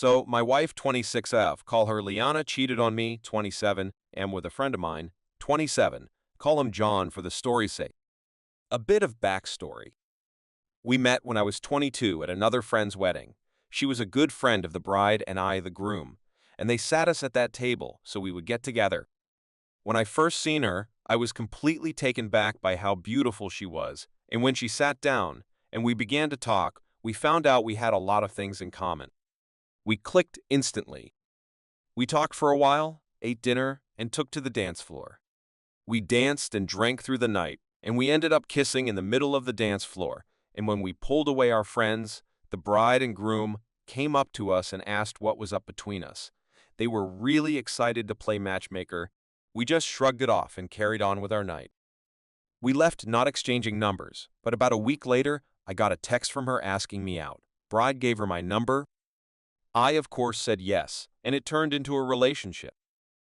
So, my wife, 26F, call her Liana, cheated on me, 27, am with a friend of mine, 27. Call him John for the story's sake. A bit of backstory. We met when I was 22 at another friend's wedding. She was a good friend of the bride and I the groom, and they sat us at that table so we would get together. When I first seen her, I was completely taken back by how beautiful she was, and when she sat down and we began to talk, we found out we had a lot of things in common. We clicked instantly. We talked for a while, ate dinner, and took to the dance floor. We danced and drank through the night, and we ended up kissing in the middle of the dance floor, and when we pulled away our friends, the bride and groom came up to us and asked what was up between us. They were really excited to play matchmaker. We just shrugged it off and carried on with our night. We left not exchanging numbers, but about a week later, I got a text from her asking me out. Bride gave her my number. I, of course, said yes, and it turned into a relationship.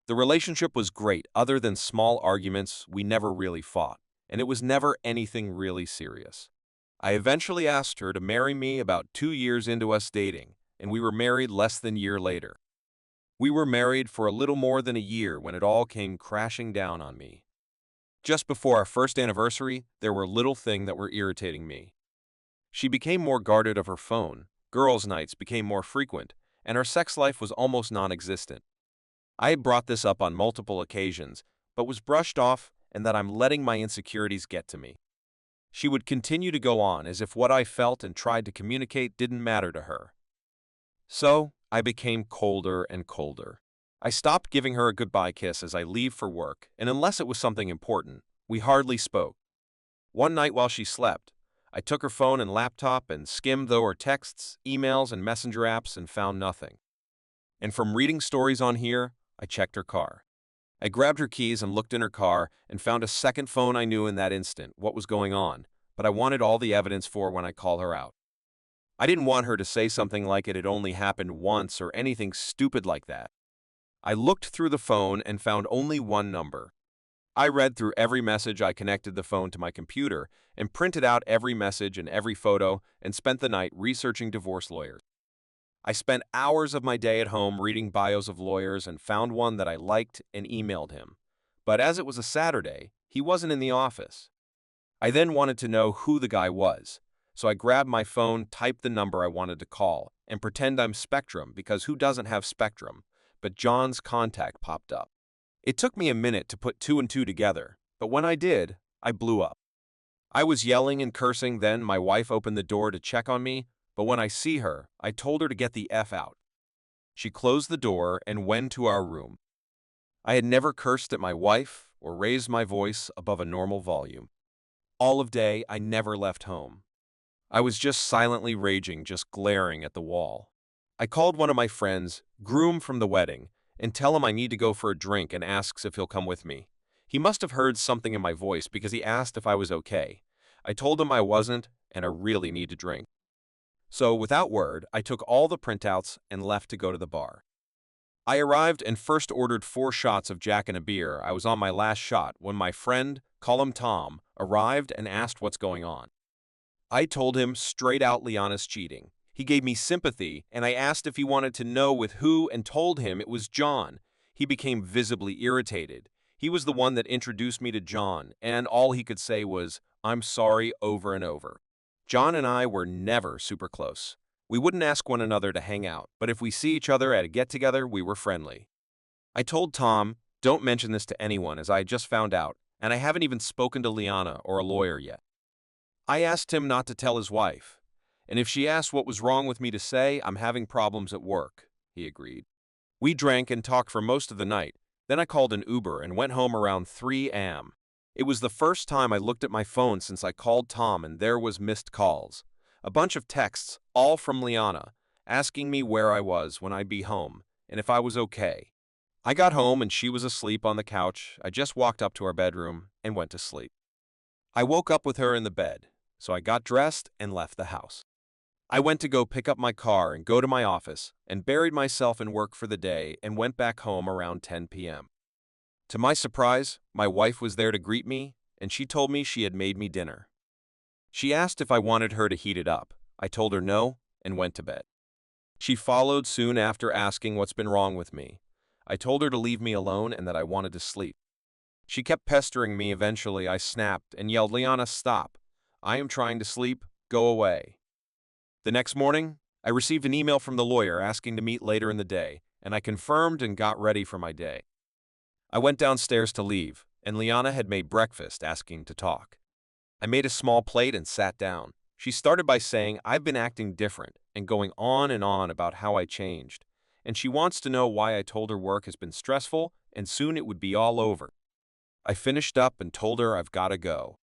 The relationship was great. Other than small arguments, we never really fought, and it was never anything really serious. I eventually asked her to marry me about 2 years into us dating, and we were married less than a year later. We were married for a little more than a year when it all came crashing down on me. Just before our first anniversary, there were little things that were irritating me. She became more guarded of her phone, girls' nights became more frequent, and our sex life was almost non-existent. I had brought this up on multiple occasions, but was brushed off and that I'm letting my insecurities get to me. She would continue to go on as if what I felt and tried to communicate didn't matter to her. So, I became colder and colder. I stopped giving her a goodbye kiss as I leave for work, and unless it was something important, we hardly spoke. One night while she slept, I took her phone and laptop and skimmed through her texts, emails, and messenger apps and found nothing. And from reading stories on here, I checked her car. I grabbed her keys and looked in her car and found a second phone. I knew in that instant what was going on, but I wanted all the evidence for when I call her out. I didn't want her to say something like it had only happened once or anything stupid like that. I looked through the phone and found only one number. I read through every message. I connected the phone to my computer and printed out every message and every photo and spent the night researching divorce lawyers. I spent hours of my day at home reading bios of lawyers and found one that I liked and emailed him. But as it was a Saturday, he wasn't in the office. I then wanted to know who the guy was, so I grabbed my phone, typed the number I wanted to call, and pretend I'm Spectrum because who doesn't have Spectrum? But John's contact popped up. It took me a minute to put two and two together, but when I did, I blew up. I was yelling and cursing. Then my wife opened the door to check on me, but when I see her, I told her to get the F out. She closed the door and went to our room. I had never cursed at my wife or raised my voice above a normal volume. All of day, I never left home. I was just silently raging, just glaring at the wall. I called one of my friends, groom from the wedding, and tell him I need to go for a drink and asks if he'll come with me. He must have heard something in my voice because he asked if I was okay. I told him I wasn't and I really need to drink. So, without word, I took all the printouts and left to go to the bar. I arrived and first ordered 4 shots of Jack and a beer. I was on my last shot when my friend, call him Tom, arrived and asked what's going on. I told him straight out Liana's cheating. He gave me sympathy, and I asked if he wanted to know with who and told him it was John. He became visibly irritated. He was the one that introduced me to John, and all he could say was, "I'm sorry," over and over. John and I were never super close. We wouldn't ask one another to hang out, but if we see each other at a get-together, we were friendly. I told Tom, don't mention this to anyone as I had just found out, and I haven't even spoken to Liana or a lawyer yet. I asked him not to tell his wife, and if she asked what was wrong with me to say, I'm having problems at work. He agreed. We drank and talked for most of the night. Then I called an Uber and went home around 3 a.m. It was the first time I looked at my phone since I called Tom, and there was missed calls. A bunch of texts, all from Liana, asking me where I was when I'd be home, and if I was okay. I got home and she was asleep on the couch. I just walked up to our bedroom and went to sleep. I woke up with her in the bed, so I got dressed and left the house. I went to go pick up my car and go to my office and buried myself in work for the day and went back home around 10 p.m. To my surprise, my wife was there to greet me, and she told me she had made me dinner. She asked if I wanted her to heat it up. I told her no and went to bed. She followed soon after asking what's been wrong with me. I told her to leave me alone and that I wanted to sleep. She kept pestering me. Eventually, I snapped and yelled, "Liana, stop. I am trying to sleep. Go away." The next morning, I received an email from the lawyer asking to meet later in the day, and I confirmed and got ready for my day. I went downstairs to leave, and Liana had made breakfast, asking to talk. I made a small plate and sat down. She started by saying I've been acting different and going on and on about how I changed, and she wants to know why. I told her work has been stressful and soon it would be all over. I finished up and told her I've got to go.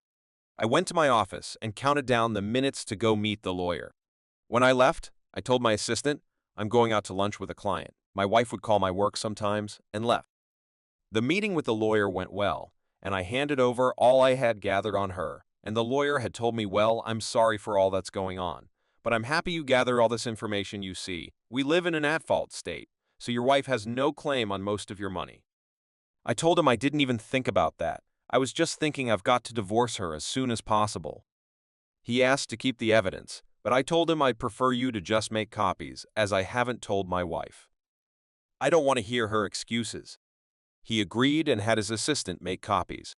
I went to my office and counted down the minutes to go meet the lawyer. When I left, I told my assistant I'm going out to lunch with a client. My wife would call my work sometimes, and left. The meeting with the lawyer went well, and I handed over all I had gathered on her, and the lawyer had told me, "Well, I'm sorry for all that's going on, but I'm happy you gathered all this information. You see, we live in an at-fault state, so your wife has no claim on most of your money." I told him I didn't even think about that. I was just thinking I've got to divorce her as soon as possible. He asked to keep the evidence, but I told him I'd prefer you to just make copies, as I haven't told my wife. I don't want to hear her excuses. He agreed and had his assistant make copies.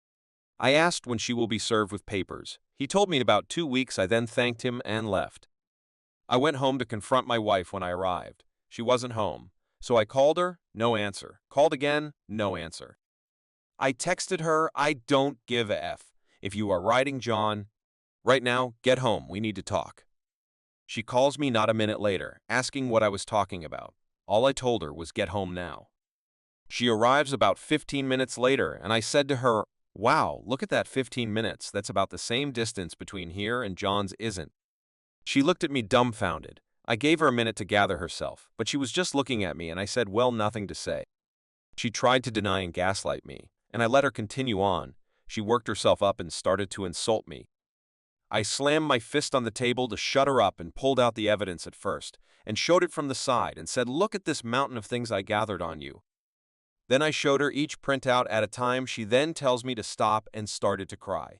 I asked when she will be served with papers. He told me in about 2 weeks. I then thanked him and left. I went home to confront my wife when I arrived. She wasn't home, so I called her, no answer. Called again, no answer. I texted her, "I don't give a F. If you are writing John, right now, get home, we need to talk." She calls me not a minute later, asking what I was talking about. All I told her was get home now. She arrives about 15 minutes later, and I said to her, "Wow, look at that, 15 minutes. That's about the same distance between here and John's, isn't?" She looked at me dumbfounded. I gave her a minute to gather herself, but she was just looking at me, and I said, "Well, nothing to say." She tried to deny and gaslight me, and I let her continue on. She worked herself up and started to insult me. I slammed my fist on the table to shut her up and pulled out the evidence at first, and showed it from the side and said, "Look at this mountain of things I gathered on you." Then I showed her each printout at a time. She then tells me to stop and started to cry.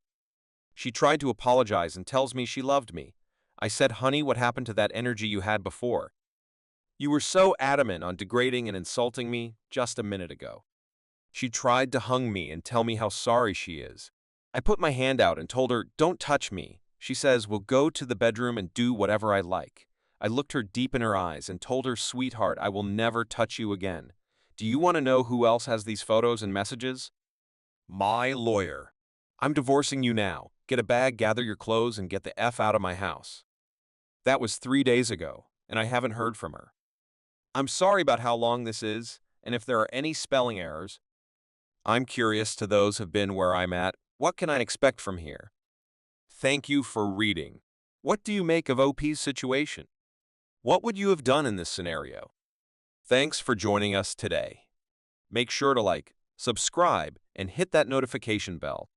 She tried to apologize and tells me she loved me. I said, "Honey, what happened to that energy you had before? You were so adamant on degrading and insulting me just a minute ago." She tried to hug me and tell me how sorry she is. I put my hand out and told her, "Don't touch me." She says, "We'll go to the bedroom and do whatever I like." I looked her deep in her eyes and told her, "Sweetheart, I will never touch you again. Do you want to know who else has these photos and messages? My lawyer. I'm divorcing you now. Get a bag, gather your clothes, and get the F out of my house." That was 3 days ago, and I haven't heard from her. I'm sorry about how long this is, and if there are any spelling errors. I'm curious to those have been where I'm at. What can I expect from here? Thank you for reading. What do you make of OP's situation? What would you have done in this scenario? Thanks for joining us today. Make sure to like, subscribe, and hit that notification bell.